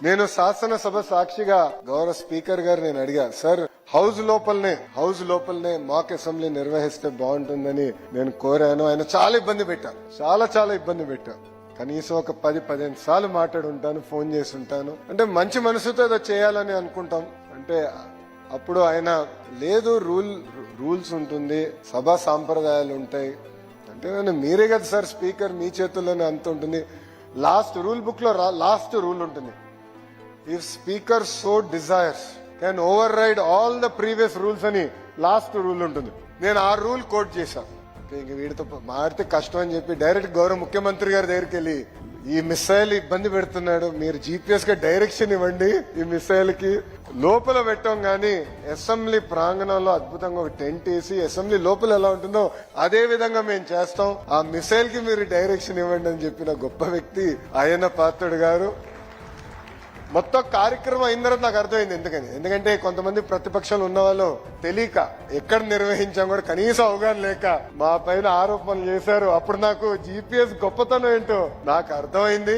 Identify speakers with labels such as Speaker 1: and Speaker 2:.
Speaker 1: నేను శాసనసభ సాక్షిగా గౌరవ స్పీకర్ గారు నేను అడిగా, సార్ హౌస్ లోపలనే మాక్ అసెంబ్లీ నిర్వహిస్తే బాగుంటుందని నేను కోరాను. ఆయన చాలా ఇబ్బంది పెట్టారు, చాలా ఇబ్బంది పెట్టారు. కనీసం ఒక 10-15 సార్లు మాట్లాడుంటాను, ఫోన్ చేసి ఉంటాను. అంటే మంచి మనసుతో ఏదో చేయాలని అనుకుంటాం. అంటే అప్పుడు ఆయన లేదు, రూల్స్ ఉంటుంది, సభా సాంప్రదాయాలు ఉంటాయి. అంటే మీరే కదా సార్ స్పీకర్, మీ చేతుల్లోనే అంత ఉంటుంది. లాస్ట్ రూల్ బుక్ లో లాస్ట్ రూల్ ఉంటుంది, if speaker so desires can override all the previous rules అని లాస్ట్ రూల్ ఉంటుంది. నేను ఆ రూల్ కోట్ చేశాను. ఇంక వీడితో మారితే కష్టం అని చెప్పి డైరెక్ట్ గౌరవ ముఖ్యమంత్రి గారి దగ్గరికి వెళ్ళి, ఈ మిసైల్ ఇబ్బంది పెడుతున్నాడు, మీరు జీపీఎస్ గా డైరెక్షన్ ఇవ్వండి, ఈ మిసైల్ కి లోపల పెట్టాం గానీ అసెంబ్లీ ప్రాంగణంలో అద్భుతంగా ఒక టెంట్ వేసి అసెంబ్లీ లోపల ఎలా ఉంటుందో అదే విధంగా మేము చేస్తాం, ఆ మిసైల్ కి మీరు డైరెక్షన్ ఇవ్వండి అని చెప్పిన గొప్ప వ్యక్తి అయ్యన్న పాత్రుడు గారు. మొత్తం కార్యక్రమం అయిన తర్వాత నాకు అర్థమైంది ఎందుకంటే కొంతమంది ప్రతిపక్షాలు ఉన్న వాళ్ళు తెలియక ఎక్కడ నిర్వహించాం కూడా కనీసం అవగాహన లేక మా పైన ఆరోపణలు చేశారు. అప్పుడు నాకు జీపీఎస్ గొప్పతనం ఏంటో నాకు అర్థమైంది.